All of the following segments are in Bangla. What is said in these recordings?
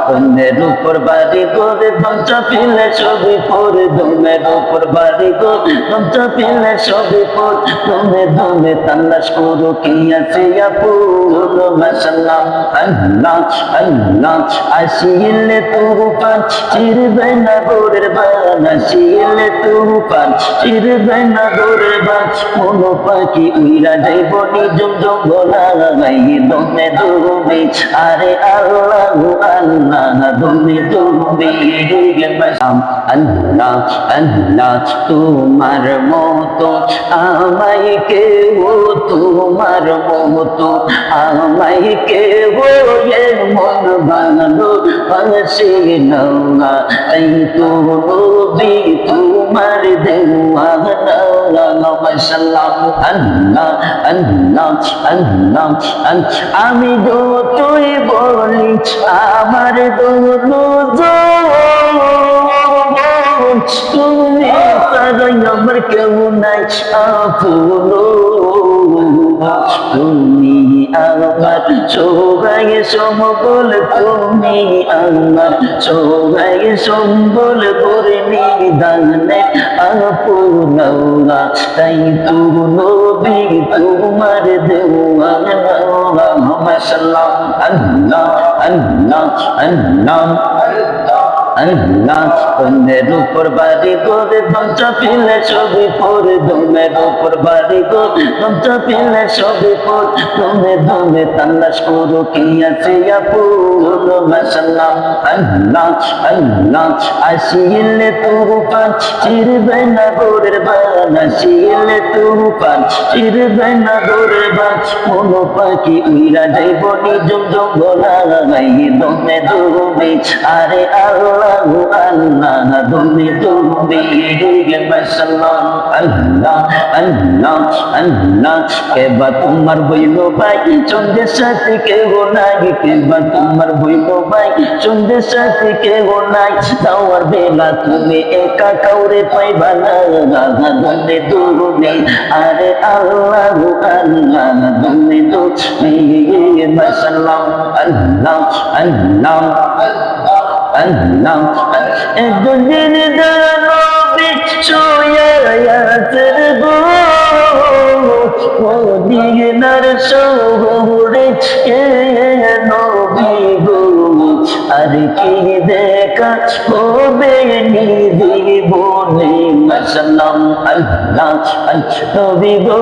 অন্যের উপর বাড়ি করে দমটা ফেলে ছবি পরে দমের উপর বাড়ি করে দমটা ফেলে ছবি পর দমে দমে তালাশ করো কি আছে আপন মাশাআল্লাহ আল্লাহ আল্লাহ আসিলে তুফান চিরবে না গোরের বান আসিলে তুফান চিরবে না গোরের বান কোনো পাখি উইরা যাইব নিজম জঙ্গলায় দমে দমে আরে আল্লাহ আল্লাহ দমে দমে আল্লাহ আল্লাহ তোমার মতো আমায় কেউ তোমার মতো আমায় কেউ মন বানালো পাশে না তাই তো নবী তোমার দেওয়ানা মাশাআল্লাহ আল্লাহ আল্লাহ আল্লাহ আমি যতই বলি আমার দোনো তুমি ছাড়া আমার কেউ নাই আপন তুমি আমার সবাই সম্বল তুমি আমার সবাই সম্বল করে নিদানে আপন তাই তো নবী তোমার দেওয়ানা মাশাআল্লাহ আল্লাহ আল্লাহ আল্লাহ আল্লাহ অন্যের উপর বাড়ি করে দমটা ফেলে ছবি পরে দমের উপর বাড়ি করে দমটা ফেলে ছবি পর দমে দমে তালাশ করো কি আছে আপন মাশাআল্লাহ আল্লাহ আল্লাহ আসিলে তুফান চিরবে না গোরের বান আসিলে তুফান চিরবে না গোরের বান কোনো পাখি উইরা যাইব নিজম জঙ্গলায় দমে দমে আরে আল্লাহ আল্লাহ দমে দমে মাশাআল্লাহ আল্লাহ আল্লাহ আল্লাহ কেবা তোমার বইল ভাই চন্দ্রের সাথে কেউ নাই কেবা তোমার বইল ভাই চন্দ্রের সাথে কেউ নাই দাওয়ার বেলা তুমি একা কাউরে পাইবা না দমে দমে আরে আল্লাহ আল্লাহ দমে দমে মাশাআল্লাহ আল্লাহ আল্লাহ আল্লাহ একদিন দাঁড়ানো বিছুয়ায়াতের গো মদিনার শহরে নবী গো আর কি দেখা হবে নিদিবনে মাশাআল্লাহ আল্লাহ নবী গো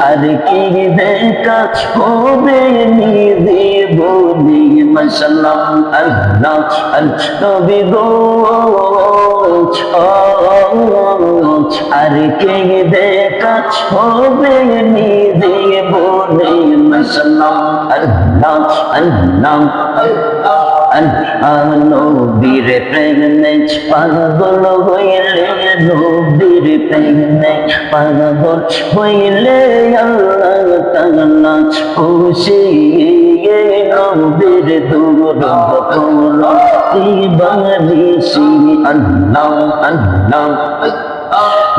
আর কি দেখা হবে নিদিবনে মাশাআল্লাহ আল্লাহ নবী গো আর কি দেখা হবে নিদিবনে মাশাআল্লাহ আল্লাহ আল্লাহ নবীর প্রেমে পাগল হইলে নবীর প্রেমে পাগল হইলে আল্লাহ তাআলা খুশি নবীর দুরূহ দিবানিশি আল্লাহ আল্লাহ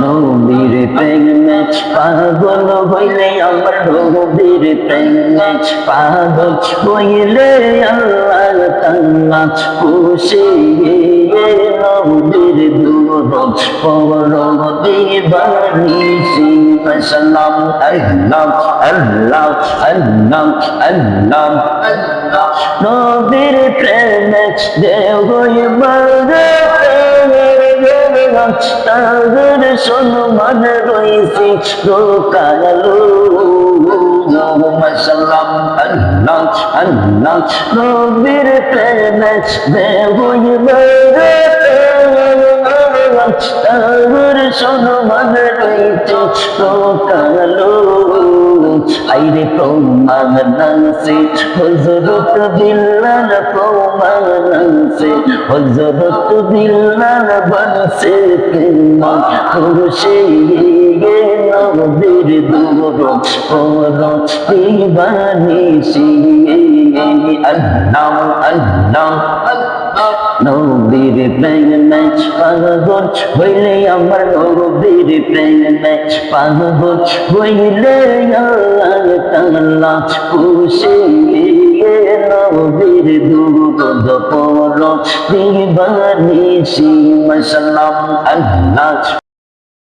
নবীর প্রেমে পাগল হইলে আমার নবীর প্রেমে পাগল হইলে আল্লাহ তাআলা খুশি নবীর দুরূহ পড়ব দিবানিশি মাশাআল্লাহ আল্লাহ আল্লাহ আল্লাহ আল্লাহ নবীর প্রেমে দেহ মারে তাদের সম্মান রয়েছে রোকালো মাশাআল্লাহ আল্লাহ আল্লাহ নবীর প্রেমে দেহই মারে তাদের সম্মান রয়েছে রোকালো আইরে প্রমাণান্সে হযরত বিল্লাল প্রমাণান্সে হযরত বিল্লাল বনসে প্রেমা খুশি নবীর দুরূহ পড়ব দিবানিশি আল্লাহ আল্লাহ নবীর প্রেমে পাগল হইলে আমার নবীর প্রেমে পাগল হইলে আল্লাহ তাআলা খুশি নবীর দুরূদ পড়ো দিবানিশি মাশাআল্লাহ আল্লাহ